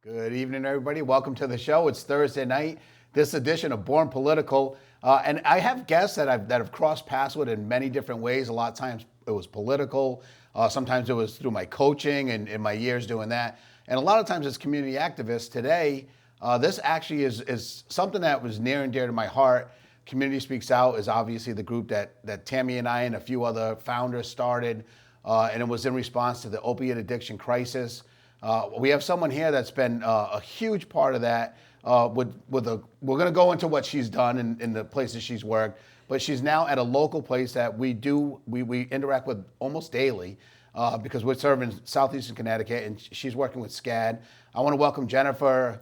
Good evening, everybody. Welcome to the show. It's Thursday night, this edition of Born Political. And I have guests that have crossed paths with in many different ways. A lot of times it was political. Sometimes it was through my coaching and in my years doing that. And a lot of times it's community activists. Today, this actually is something that was near and dear to my heart. Community Speaks Out is obviously the group that Tammy and I and a few other founders started. And it was in response to the opiate addiction crisis. We have someone here that's been a huge part of that. We're going to go into what she's done in the places she's worked, but she's now at a local place that we interact with almost daily because we're serving Southeastern Connecticut, and she's working with SCADD. I want to welcome Jennifer.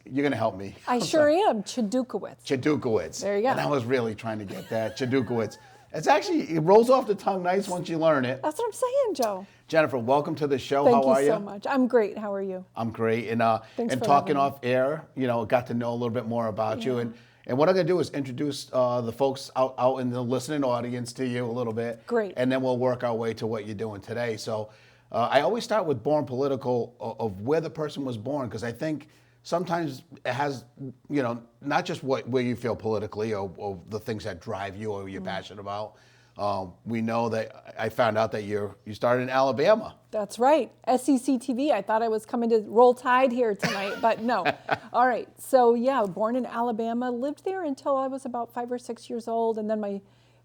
You're going to help me. I sure am. Chadukiewicz. Chadukiewicz. There you go. And I was really trying to get that. Chadukiewicz. It rolls off the tongue nice once you learn it. That's what I'm saying, Joe. Jennifer, welcome to the show. Thank How are you? Thank you so much. I'm great. How are you? I'm great. And Thanks for talking having me. off air, got to know a little bit more about you. And what I'm going to do is introduce the folks out in the listening audience to you a little bit. Great. And then we'll work our way to what you're doing today. So I always start with Born Political of where the person was born, because I think sometimes it has, not just where you feel politically or the things that drive you or you're passionate about. We know that I found out that you started in Alabama. That's right. SEC TV. I thought I was coming to roll tide here tonight, but no. All right. So born in Alabama, lived there until I was about 5 or 6 years old. And then my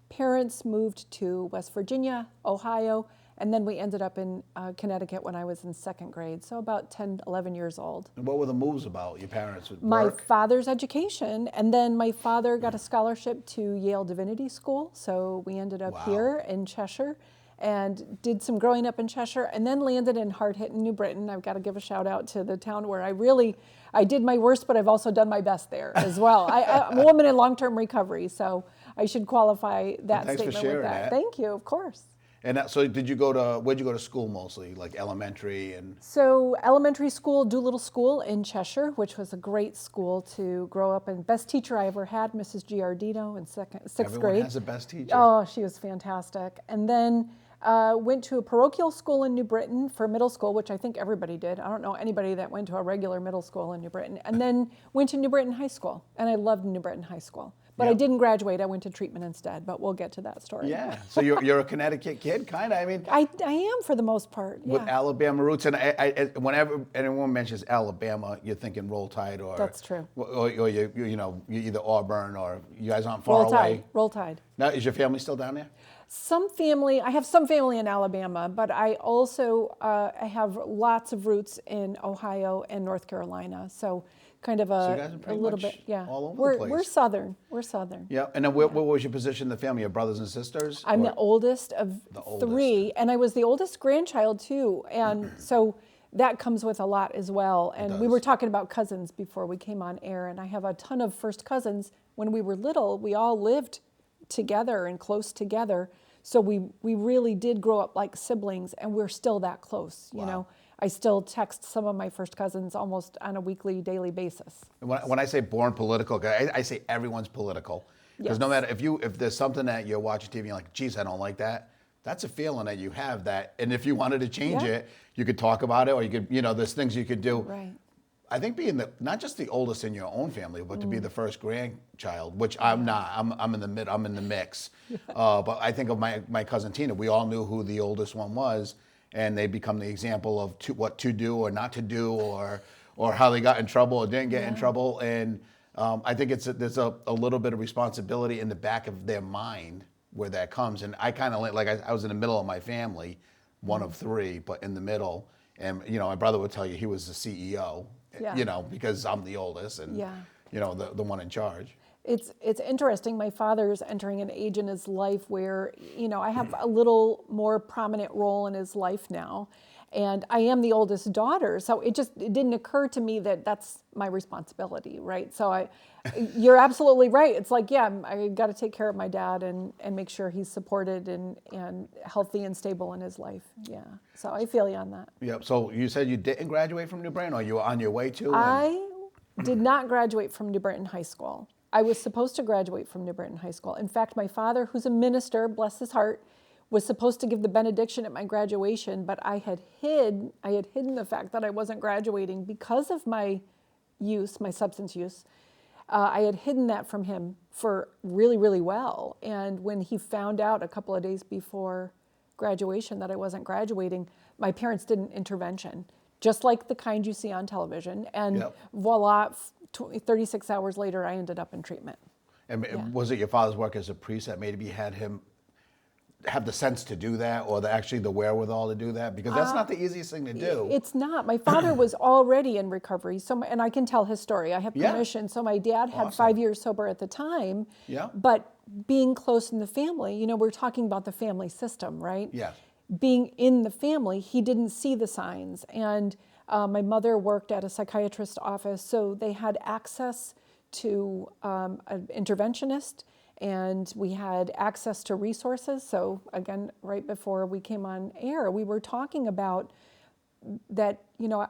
parents moved to West Virginia, Ohio. And then we ended up in Connecticut when I was in second grade, so about 10, 11 years old. And what were the moves about? Your parents would My work? father's education, and then my father got a scholarship to Yale Divinity School, so we ended up here in Cheshire and did some growing up in Cheshire, and then landed in hard-hitting New Britain. I've got to give a shout out to the town where I did my worst, but I've also done my best there as well. I'm a woman in long-term recovery, so I should qualify that Thanks for statement with sharing that. that. Thanink you, of course. And so where'd you go to school mostly, like elementary and? So elementary school, Doolittle School in Cheshire, which was a great school to grow up in. Best teacher I ever had, Mrs. Giardino in sixth grade. Everyone has a best teacher. Oh, she was fantastic. And then went to a parochial school in New Britain for middle school, which I think everybody did. I don't know anybody that went to a regular middle school in New Britain. And then went to New Britain High School, and I loved New Britain High School. But I didn't graduate. I went to treatment instead, but we'll get to that story. Yeah. So you're a Connecticut kid, kind of. I mean, I am for the most part. Yeah. with Alabama roots, and whenever anyone mentions Alabama, you're thinking Roll Tide, or That's true. Or you're either Auburn, or you guys aren't far away. Roll Tide. Now, is your family still down there? I have some family in Alabama, but I also I have lots of roots in Ohio and North Carolina. So kind of So you guys are pretty little much bit, yeah. all over the place. We're Southern. We're Southern. Yeah. And then what was your position in the family? Your brothers and sisters? I'm the oldest of three, and I was the oldest grandchild too, and so that comes with a lot as well. And we were talking about cousins before we came on air, and I have a ton of first cousins. When we were little, we all lived together and close together, so we really did grow up like siblings, and we're still that close. You know, I still text some of my first cousins almost on a weekly, daily basis. When I say born political, I say everyone's political. Because no matter if there's something that you're watching TV and you're like, geez, I don't like that, that's a feeling that you have that. And if you wanted to change it, you could talk about it, or you could, there's things you could do. Right. I think being not just the oldest in your own family, but to be the first grandchild, which I'm not. I'm in the mid. I'm in the mix. But I think of my cousin Tina. We all knew who the oldest one was, and they become the example of what to do or not to do, or how they got in trouble or didn't get in trouble. And I think there's a little bit of responsibility in the back of their mind where that comes. And I kind of like I was in the middle of my family, one of three, but in the middle. And my brother would tell you he was the CEO. Because I'm the oldest and, the one in charge. It's interesting. My father's entering an age in his life where, I have a little more prominent role in his life now. And I am the oldest daughter. So it didn't occur to me that that's my responsibility, right? So you're absolutely right. It's like, I got to take care of my dad and make sure he's supported and healthy and stable in his life. Yeah. So I feel you on that. Yep. So you said you didn't graduate from New Britain, or you were on your way to? I did not graduate from New Britain High School. I was supposed to graduate from New Britain High School. In fact, my father, who's a minister, bless his heart, was supposed to give the benediction at my graduation, but I had hidden the fact that I wasn't graduating because of my substance use. I had hidden that from him for really, really well. And when he found out a couple of days before graduation that I wasn't graduating, my parents did an intervention, just like the kind you see on television. And voila, 36 hours later, I ended up in treatment. And was it your father's work as a priest that maybe had him have the sense to do that, or actually the wherewithal to do that? Because that's not the easiest thing to do. It's not. My father was already in recovery, and I can tell his story. I have permission. So my dad had 5 years sober at the time. Yeah. But being close in the family, we're talking about the family system, right? Yeah. Being in the family, he didn't see the signs. And my mother worked at a psychiatrist's office, so they had access to an interventionist, and we had access to resources. So again, right before we came on air, we were talking about that,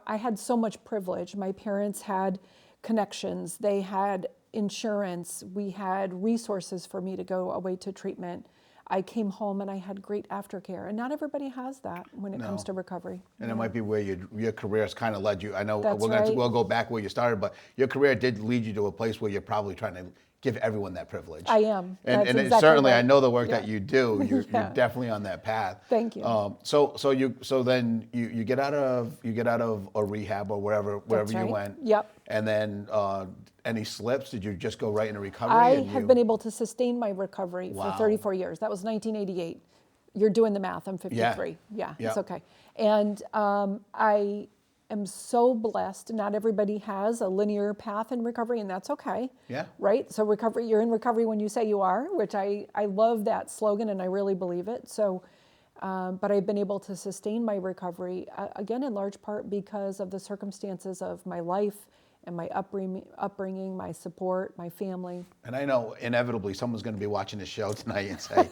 I had so much privilege. My parents had connections. They had insurance. We had resources for me to go away to treatment. I came home and I had great aftercare, and not everybody has that when it comes to recovery. And it might be where your career has kind of led you. I know That's we'll go back where you started, but your career did lead you to a place where you're probably trying to give everyone that privilege. I am. And exactly certainly, right. I know the work that you do. You're definitely on that path. Thank you. So then you get out of a rehab or wherever you went. Yep. And then any slips? Did you just go right into recovery? I have been able to sustain my recovery for 34 years. That was 1988. You're doing the math. I'm 53. Yeah, it's okay. And I am so blessed. Not everybody has a linear path in recovery, and that's okay. Yeah. Right? So recovery, you're in recovery when you say you are, which I love that slogan, and I really believe it. So, but I've been able to sustain my recovery, again, in large part because of the circumstances of my life and my upbringing, my support, my family. And I know inevitably someone's going to be watching this show tonight and say,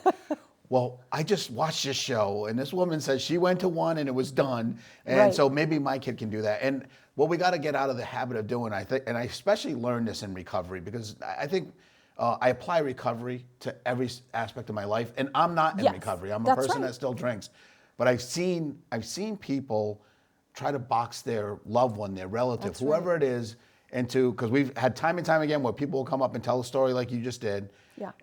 well, I just watched this show and this woman says she went to one and it was done. And so maybe my kid can do that. And what we got to get out of the habit of doing, I think, and I especially learned this in recovery, because I think I apply recovery to every aspect of my life. And I'm not in recovery. I'm a person that still drinks. But I've seen people try to box their loved one, their relative, whoever it is, into, because we've had time and time again where people will come up and tell a story like you just did,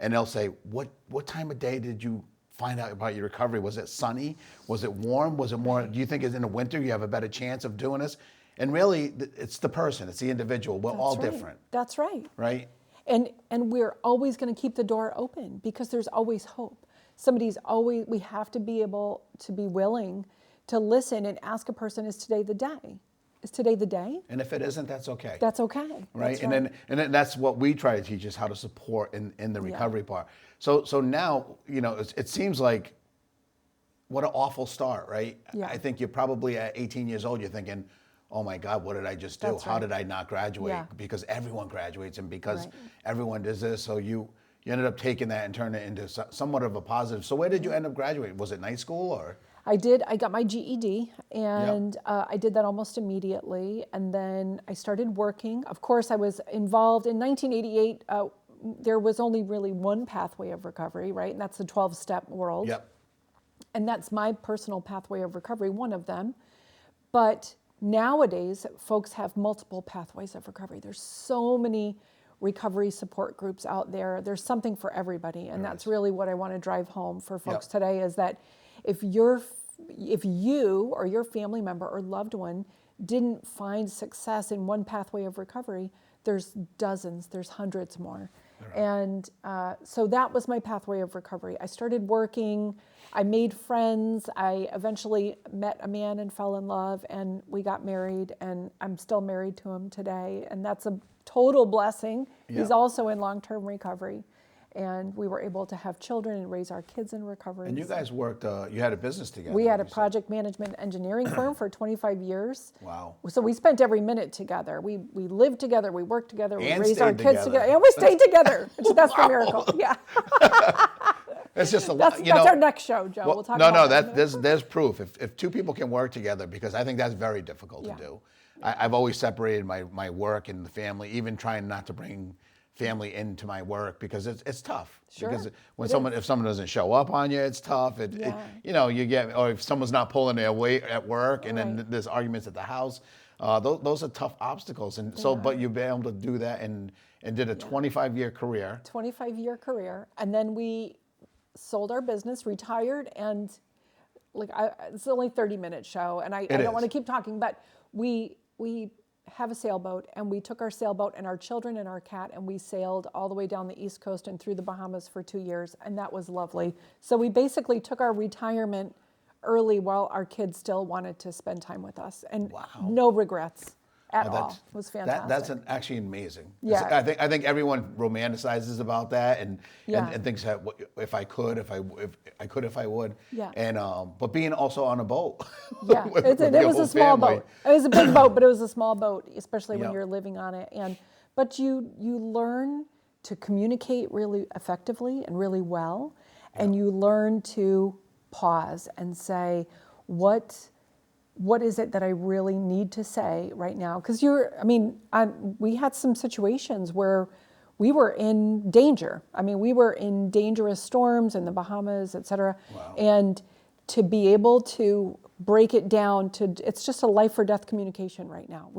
and they'll say, what time of day did you find out about your recovery? Was it sunny? Was it warm? Was it more, do you think it's in the winter you have a better chance of doing this? And really, it's the person, it's the individual. We're all different. That's right. Right? And we're always going to keep the door open because there's always hope. We have to be able to be willing to listen and ask a person, is today the day? Is today the day? And if it isn't, that's okay. That's okay. Right? And then that's what we try to teach is how to support in the recovery part. So now, it seems like what an awful start, right? Yeah. I think you're probably at 18 years old, you're thinking, oh my God, what did I just do? That's How did I not graduate? Yeah. Because everyone graduates and because everyone does this. So you ended up taking that and turning it into somewhat of a positive. So where did you end up graduating? Was it night school or? I did. I got my GED, and I did that almost immediately. And then I started working. Of course, I was involved in 1988. There was only really one pathway of recovery, right? And that's the 12-step world. Yep. And that's my personal pathway of recovery, one of them. But nowadays, folks have multiple pathways of recovery. There's so many recovery support groups out there. There's something for everybody. And that's really what I want to drive home for folks today, is that if you or your family member or loved one didn't find success in one pathway of recovery, there's dozens, there's hundreds more. Right. And so that was my pathway of recovery. I started working, I made friends, I eventually met a man and fell in love, and we got married, and I'm still married to him today, and that's a total blessing. Yeah. He's also in long-term recovery. And we were able to have children and raise our kids in recovery. And you guys worked, you had a business together. We had a project management engineering firm for 25 years. Wow. So we spent every minute together. We lived together, we worked together, we and raised our kids together. And And we stayed together. That's the miracle. Yeah. That's just a lot. That's our next show, Joe. We'll talk about that. There's proof. If two people can work together, because I think that's very difficult to do. I've always separated my work and the family, even trying not to bring family into my work because it's tough. Sure. Because if someone doesn't show up on you, it's tough. You get, or if someone's not pulling their weight at work, and then there's arguments at the house. Those are tough obstacles, and but you've been able to do that and did a 25-year career. 25-year career, and then we sold our business, retired, and it's only a 30-minute show, and I don't want to keep talking, but we have a sailboat, and we took our sailboat and our children and our cat, and we sailed all the way down the East Coast and through the Bahamas for 2 years, and that was lovely. So we basically took our retirement early while our kids still wanted to spend time with us, and no regrets at all. It was fantastic. That's actually amazing. Yeah. I think everyone romanticizes about that and thinks that if I would. Yeah. And but being also on a boat. Yeah. It was a small boat. It was a big boat, but it was a small boat, especially when you're living on it. But you learn to communicate really effectively and really well, and you learn to pause and say, what is it that I really need to say right now? Because we had some situations where we were in danger. We were in dangerous storms in the Bahamas, et cetera. Wow. And to be able to break it down it's just a life or death communication right now.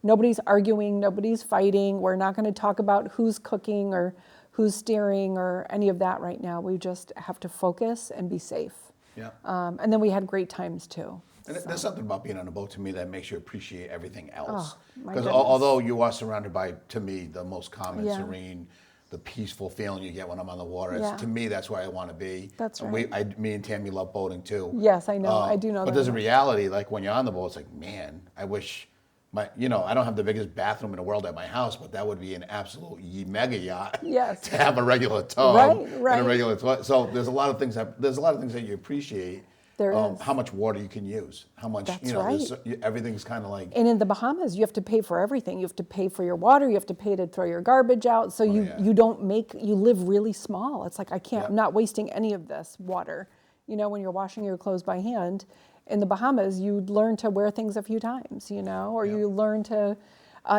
Nobody's arguing, nobody's fighting. We're not going to talk about who's cooking or who's steering or any of that right now. We just have to focus and be safe. Yeah. And then we had great times too. And there's something about being on a boat to me that makes you appreciate everything else. Because although you are surrounded by, to me, the most calm and serene, the peaceful feeling you get when I'm on the water, to me, that's where I want to be. That's right. Me and Tammy love boating too. Yes, I know. I do know that. But there's a reality, like when you're on the boat, it's like, man, I wish I don't have the biggest bathroom in the world at my house, but that would be an absolute mega yacht. Yes. To have a regular tub right. and a regular toilet. So there's a lot of things that you appreciate. There is. How much water you can use, how much, That's right. Everything's kind of like. And in the Bahamas, you have to pay for everything. You have to pay for your water. You have to pay to throw your garbage out. So you live really small. It's like, I'm not wasting any of this water. When you're washing your clothes by hand, in the Bahamas, you learn to wear things a few times, or you learn to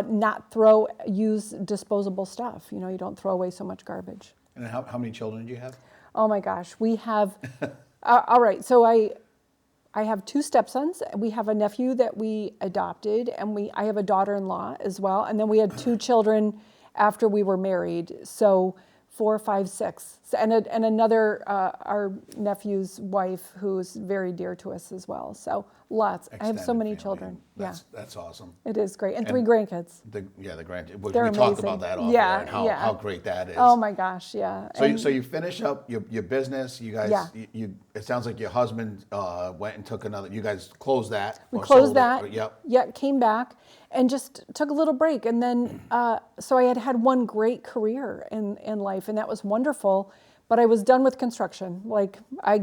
not use disposable stuff. You don't throw away so much garbage. And how many children do you have? Oh my gosh, we have. All right, so I have 2 stepsons. We have a nephew that we adopted, and I have a daughter-in-law as well. And then we had 2 children after we were married. So 4, 5, 6, and another our nephew's wife who's very dear to us as well. So lots. I have so many children. That's awesome. It is great, and 3 grandkids. The grandkids. We They're talked amazing. about that off air and how great that is. Oh my gosh, yeah. So you finish up your business. You guys. It sounds like your husband went and took another. You guys closed that. We closed that. Yep. Yeah, came back and just took a little break, and then so I had one great career in life, and that was wonderful. But I was done with construction. I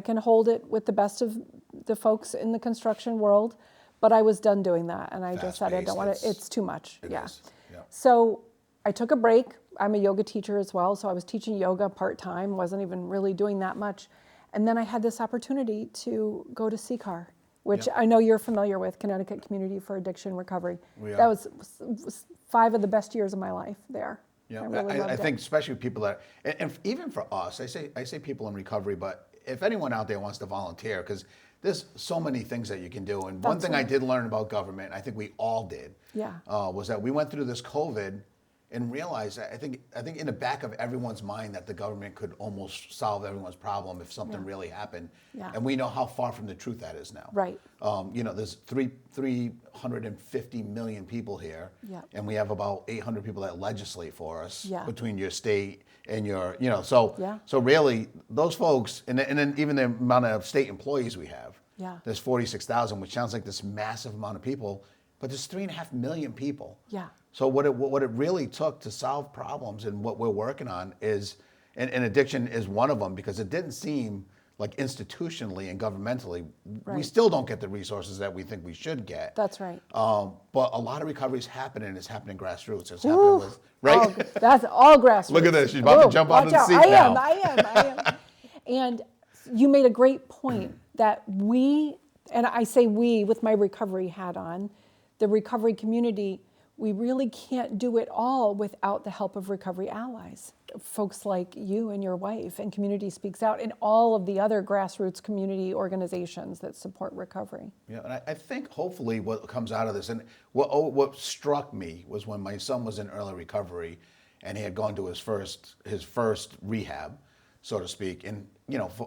can hold it with the best of the folks in the construction world, but I was done doing that, and I just said I don't want to. It's too much. It is. Yeah. So I took a break. I'm a yoga teacher as well, so I was teaching yoga part-time. Wasn't even really doing that much, and then I had this opportunity to go to CPRS, which I know you're familiar with, Connecticut Community for Addiction Recovery. That was 5 of the best years of my life there. Yeah, I think especially people that, and even for us, I say people in recovery, but if anyone out there wants to volunteer, because there's so many things that you can do. And one thing I did learn about government, I think we all did, was that we went through this COVID and realized that I think in the back of everyone's mind that the government could almost solve everyone's problem if something really happened. Yeah. And we know how far from the truth that is now. Right. There's 350 million people here, and we have about 800 people that legislate for us between your state and your, so really those folks, and then even the amount of state employees we have, there's 46,000, which sounds like this massive amount of people, but there's 3.5 million people. Yeah. So what it really took to solve problems and what we're working on is, and addiction is one of them, because it didn't seem like institutionally and governmentally, we still don't get the resources that we think we should get. That's right. But a lot of recovery is happening. It's happening grassroots. It's happening with, right? That's all grassroots. Look at this. She's about to jump onto the seat now. I am. And you made a great point that and I say we with my recovery hat on, the recovery community, we really can't do it all without the help of recovery allies. Folks like you and your wife and Community Speaks Out and all of the other grassroots community organizations that support recovery. Yeah, and I think hopefully what comes out of this, and what struck me was when my son was in early recovery and he had gone to his first rehab, so to speak, and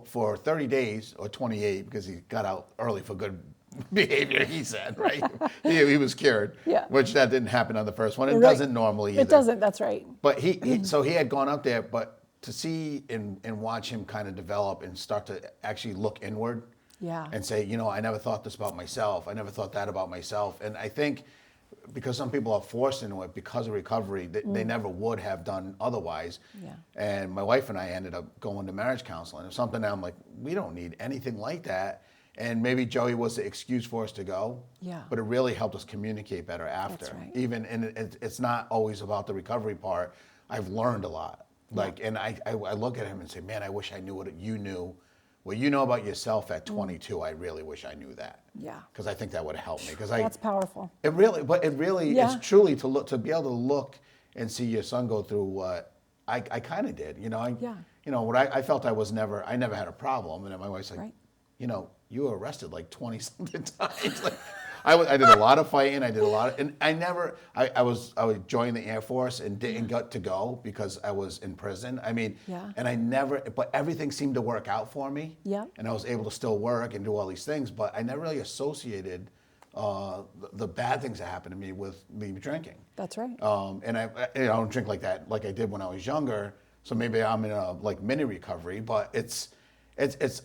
for 30 days or 28, because he got out early for good behavior, he said, right? he was cured, yeah. Which that didn't happen on the first one. It doesn't normally either. It doesn't, that's right. But so he had gone up there, but to see and watch him kind of develop and start to actually look inward, yeah, and say, I never thought this about myself. I never thought that about myself. And I think because some people are forced into it because of recovery, they never would have done otherwise. Yeah. And my wife and I ended up going to marriage counseling. It's something that I'm like, we don't need anything like that. And maybe Joey was the excuse for us to go, yeah. But it really helped us communicate better after. That's right. Even, and it's not always about the recovery part. I've learned a lot. And I look at him and say, man, I wish I knew what you knew. What you know about yourself at 22, I really wish I knew that. Yeah. Because I think that would help me. That's powerful. It really yeah. is truly to be able to look and see your son go through what I kind of did. What I felt I never had a problem. And then my wife's like, right. You were arrested like 20 something times. Like, I did a lot of fighting. I did a lot of, and I would join the Air Force and didn't get to go because I was in prison. yeah. And but everything seemed to work out for me. Yeah. And I was able to still work and do all these things, but I never really associated the bad things that happened to me with me drinking. That's right. And I don't drink like that like I did when I was younger. So maybe I'm in a mini recovery, but it's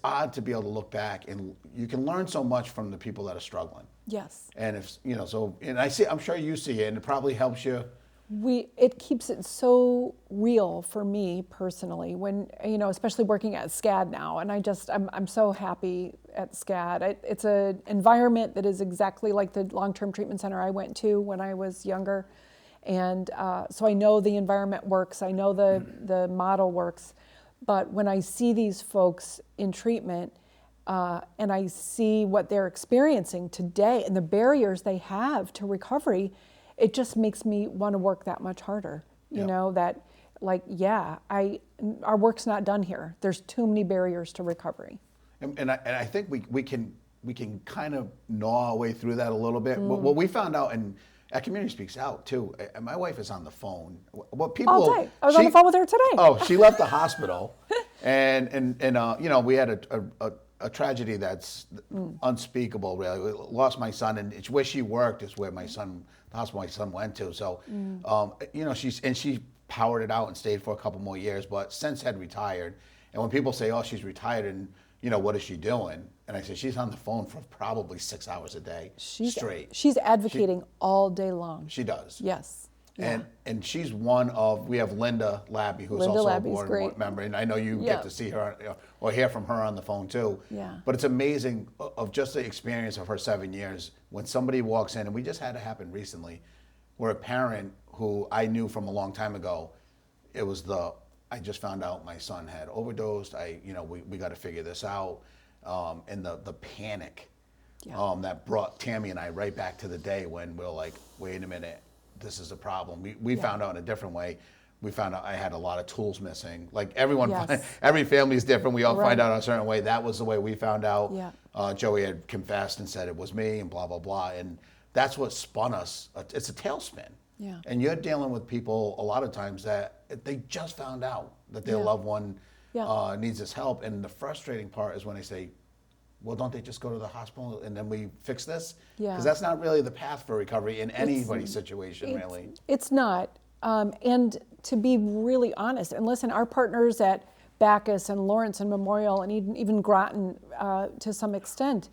odd to be able to look back, and you can learn so much from the people that are struggling. Yes. And I'm sure you see it, and it probably helps you. It keeps it so real for me personally when, especially working at SCADD now, and I'm so happy at SCADD. It's an environment that is exactly like the long-term treatment center I went to when I was younger. And so I know the environment works, I know the model works. But when I see these folks in treatment and I see what they're experiencing today and the barriers they have to recovery, it just makes me want to work that much harder. Our work's not done here. There's too many barriers to recovery. And I think we can kind of gnaw our way through that a little bit. What we found out, and at Community Speaks Out too, and my wife is on the phone. All day. I was on the phone with her today. Oh, she left the hospital, and we had a tragedy that's unspeakeable. Really, we lost my son, and it's where she worked is where the hospital my son went to. So, she powered it out and stayed for a couple more years, but since had retired. And when people say, "Oh, she's retired," and what is she doing? And I say, she's on the phone for probably 6 hours a day straight. She's advocating all day long. She does. Yes. Yeah. And she's we have Lyda Labby, who's also a board member, and I know you get to see her or hear from her on the phone too. Yeah. But it's amazing of just the experience of her 7 years when somebody walks in, and we just had it happen recently, where a parent who I knew from a long time ago, it was I just found out my son had overdosed. We got to figure this out. And the panic that brought Tammy and I right back to the day when we were like, wait a minute, this is a problem. We found out in a different way. We found out I had a lot of tools missing. Like every family is different. We all find out in a certain way. That was the way we found out. Yeah. Joey had confessed and said it was me and blah, blah, blah. And that's what spun us. It's a tailspin. Yeah. And you're dealing with people a lot of times that they just found out that their loved one needs this help. And the frustrating part is when they say, well, don't they just go to the hospital and then we fix this? Yeah. Because that's not really the path for recovery in anybody's situation, really. It's not. And to be really honest, and listen, our partners at Bacchus and Lawrence and Memorial and even Groton to some extent,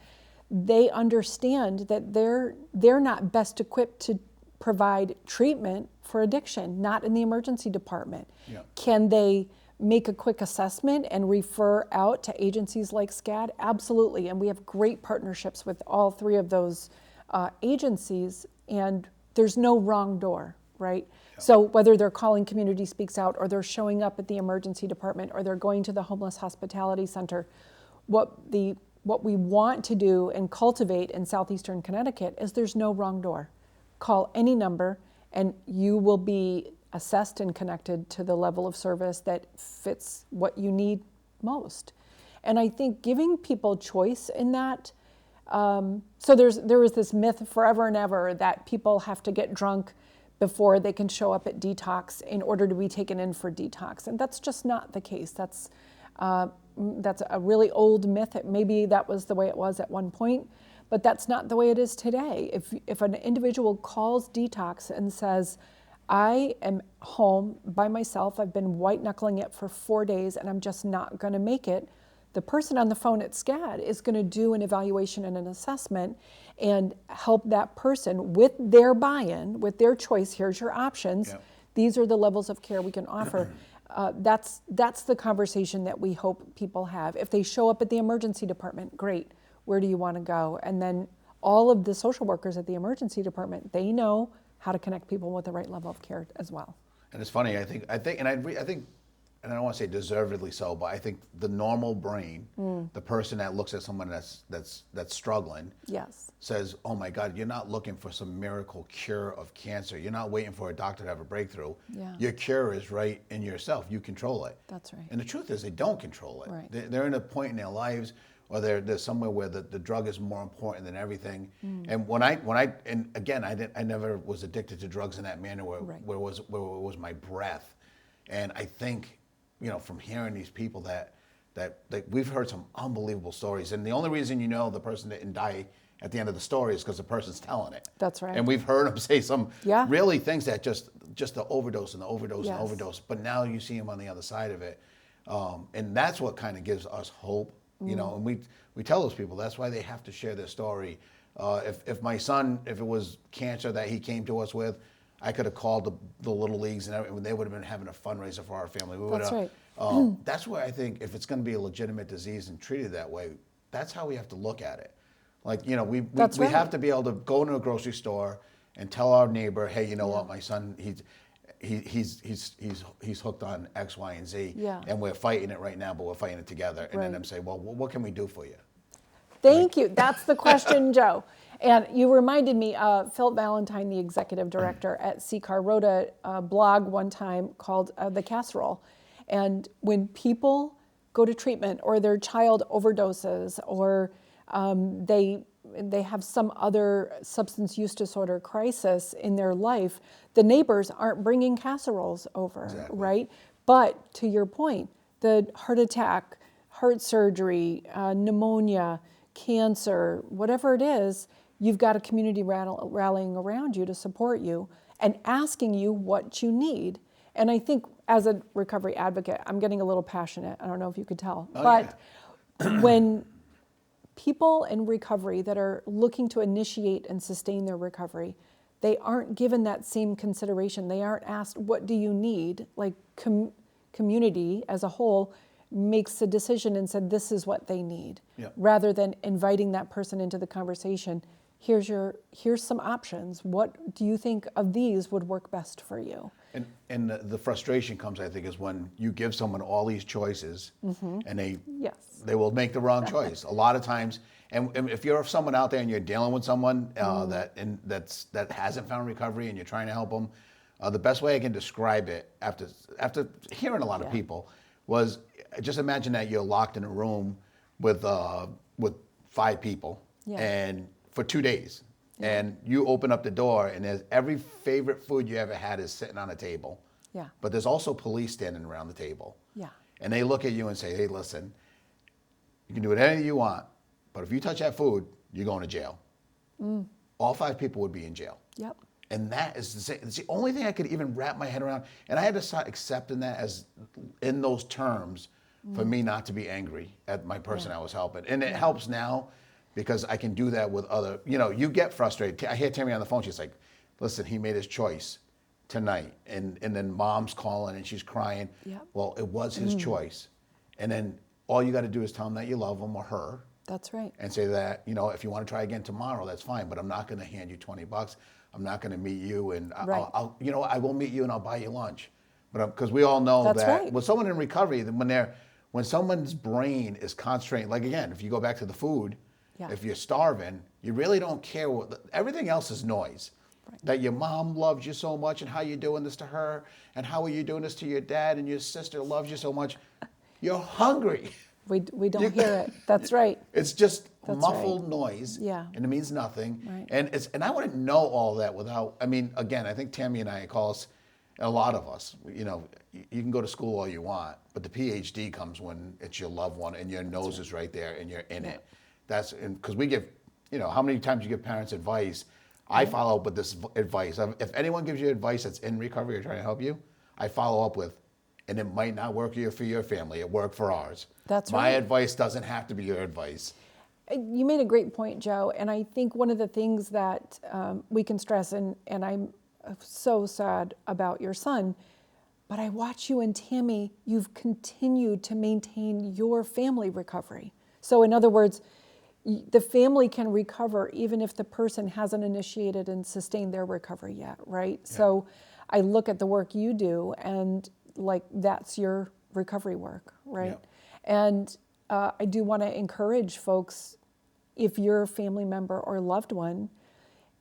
they understand that they're not best equipped to provide treatment for addiction, not in the emergency department. Yeah. Can they make a quick assessment and refer out to agencies like SCADD? Absolutely, and we have great partnerships with all three of those agencies, and there's no wrong door, right? Yeah. So whether they're calling Community Speaks Out or they're showing up at the emergency department or they're going to the homeless hospitality center, what we want to do and cultivate in Southeastern Connecticut is there's no wrong door. Call any number and you will be assessed and connected to the level of service that fits what you need most. And I think giving people choice in that, so there was this myth forever and ever that people have to get drunk before they can show up at detox in order to be taken in for detox. And that's just not the case. That's a really old myth. Maybe that was the way it was at one point, but that's not the way it is today. If an individual calls detox and says, I am home by myself, I've been white knuckling it for 4 days and I'm just not gonna make it, the person on the phone at SCADD is gonna do an evaluation and an assessment and help that person with their buy-in, with their choice. Here's your options. Yep. These are the levels of care we can offer. That's the conversation that we hope people have. If they show up at the emergency department, great. Where do you want to go? And then all of the social workers at the emergency department, they know how to connect people with the right level of care as well. And it's funny. I think, and I think, and I don't want to say deservedly so, but I think the normal brain, the person that looks at someone that's struggling, yes, says, "Oh my God, you're not looking for some miracle cure of cancer. You're not waiting for a doctor to have a breakthrough. Yeah. Your cure is right in yourself. You control it." That's right. And the truth is, they don't control it. Right. They're in a point in their lives, or they're somewhere where the drug is more important than everything. And when I and again, I never was addicted to drugs in that manner where it was my breath. And I think, you know, from hearing these people that we've heard some unbelievable stories, and the only reason you know the person didn't die at the end of the story is because the person's telling it. That's right. And we've heard them say some really things that just the overdose and the overdose and overdose. But now you see them on the other side of it, and that's what kind of gives us hope. You know, and we tell those people that's why they have to share their story. If my son, if it was cancer that he came to us with, I could have called the little leagues and they would have been having a fundraiser for our family. That's right. That's where I think if it's going to be a legitimate disease and treated that way, that's how we have to look at it. Like, you know, we have to be able to go into a grocery store and tell our neighbor, hey, you know what, my son, he's hooked on X, Y, and Z, and we're fighting it right now, but we're fighting it together. And then them say, well, what can we do for you? Thank you. That's the question, Joe. And you reminded me, Phil Valentine, the executive director at CCAR, wrote a blog one time called The Casserole. And when people go to treatment or their child overdoses or they have some other substance use disorder crisis in their life, the neighbors aren't bringing casseroles over, right? But to your point, the heart attack, heart surgery, pneumonia, cancer, whatever it is, you've got a community rallying around you to support you and asking you what you need. And I think as a recovery advocate, I'm getting a little passionate. I don't know if you could tell. When people in recovery that are looking to initiate and sustain their recovery, they aren't given that same consideration. They aren't asked, what do you need? Like community as a whole makes a decision and said, this is what they need, rather than inviting that person into the conversation. Here's some options. What do you think of these would work best for you? And the frustration comes, I think, is when you give someone all these choices and they will make the wrong choice. A lot of times, and if you're someone out there and you're dealing with someone that hasn't found recovery and you're trying to help them, the best way I can describe it after hearing a lot of people was just imagine that you're locked in a room with 5 people and for 2 days. And you open up the door and there's every favorite food you ever had is sitting on a table. Yeah. But there's also police standing around the table. Yeah. And they look at you and say, hey, listen, you can do whatever you want, but if you touch that food, you're going to jail. All 5 people would be in jail. Yep. And that is it's the only thing I could even wrap my head around. And I had to start accepting that as in those terms for me not to be angry at my person I was helping. And it helps now because I can do that with other, you get frustrated. I hear Tammy on the phone, she's like, listen, he made his choice tonight. And then mom's calling and she's crying. Yep. Well, it was his choice. And then all you got to do is tell him that you love him or her. That's right. And say that, if you want to try again tomorrow, that's fine, but I'm not going to hand you $20. I'm not going to meet you, and I'll I will meet you and I'll buy you lunch. But because we all know with someone in recovery, when someone's brain is concentrating, like again, if you go back to the food, if you're starving, you really don't care everything else is noise. that your mom loves you so much and how you're doing this to her and how are you doing this to your dad and your sister loves you so much. You're hungry. We don't hear it. That's right. It's just That's muffled right. noise, Yeah. and it means nothing. Right. And I wouldn't know all that without. I mean, again, I think Tammy and I call us, a lot of us. You know, you can go to school all you want, but the PhD comes when it's your loved one and your nose is right there and you're in it. That's because we give. You know, how many times you give parents advice? I follow up with this advice. If anyone gives you advice that's in recovery or trying to help you, I follow up with, and it might not work for your family. It worked for ours. That's My right. advice doesn't have to be your advice. You made a great point, Joe. And I think one of the things that we can stress, and I'm so sad about your son, but I watch you and Tammy, you've continued to maintain your family recovery. So in other words, the family can recover even if the person hasn't initiated and sustained their recovery yet, right? Yeah. So I look at the work you do and like that's your recovery work, right? Yeah. And I do want to encourage folks, if your family member or loved one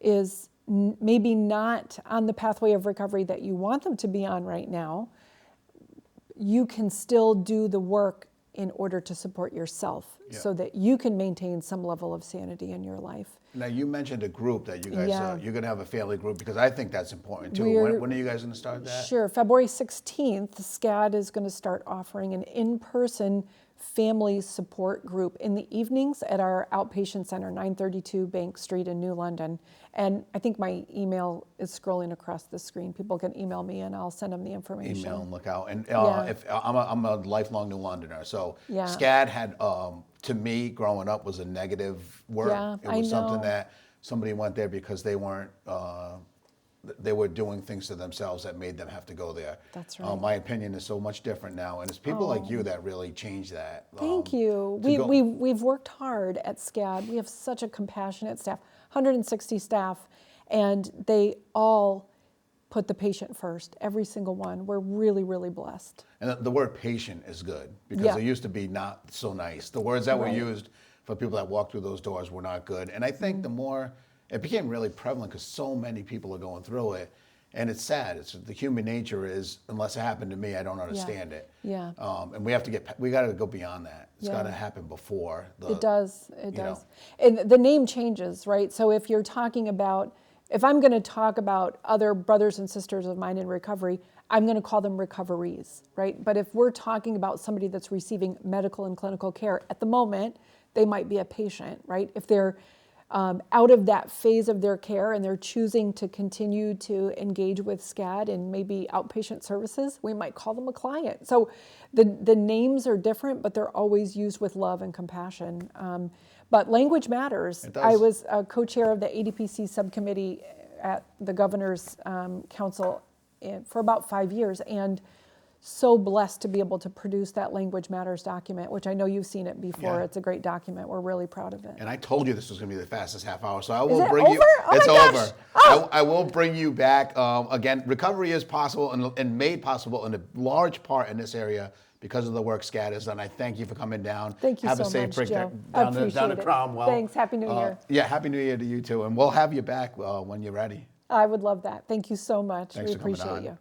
is maybe not on the pathway of recovery that you want them to be on right now, you can still do the work in order to support yourself so that you can maintain some level of sanity in your life. Now, you mentioned a group that you guys, you're going to have a family group, because I think that's important too. When are you guys going to start that? Sure. February 16th, SCADD is going to start offering an in-person family support group in the evenings at our outpatient center, 932 Bank Street in New London. And I think my email is scrolling across the screen. People can email me and I'll send them the information. Email and look out. And if I'm a lifelong New Londoner, so SCADD had, to me, growing up, was a negative word. Yeah, it was something that somebody went there because they weren't. They were doing things to themselves that made them have to go there. That's right. My opinion is so much different now, and it's people like you that really change that. Thank you. We've worked hard at SCADD. We have such a compassionate staff, 160 staff, and they all put the patient first, every single one. We're really, really blessed. And the word patient is good, because it used to be not so nice. The words that were used for people that walked through those doors were not good. And I think the more, it became really prevalent because so many people are going through it. And it's sad. It's the human nature is, unless it happened to me, I don't understand it. Yeah. And we got to go beyond that. It's got to happen before. It does. And the name changes, right? So if you're talking about, if I'm going to talk about other brothers and sisters of mine in recovery, I'm going to call them recoveries, right? But if we're talking about somebody that's receiving medical and clinical care at the moment, they might be a patient, right? If they're out of that phase of their care and they're choosing to continue to engage with SCADD and maybe outpatient services, we might call them a client. So the names are different, but they're always used with love and compassion. But language matters. I was a co-chair of the ADPC subcommittee at the Governor's Council for about 5 years, and so blessed to be able to produce that Language Matters document, which I know you've seen it before. Yeah. It's a great document. We're really proud of it. And I told you this was going to be the fastest half hour, so I will bring over? you. Oh it's my gosh. over. Oh. I will bring you back. Again, recovery is possible and made possible in a large part in this area because of the work SCADD has done. I thank you for coming down. Thank you have so a safe much, trip Joe. down to Cromwell. Thanks. Happy New Year. Yeah, Happy New Year to you too. And we'll have you back when you're ready. I would love that. Thank you so much. Thanks we appreciate you.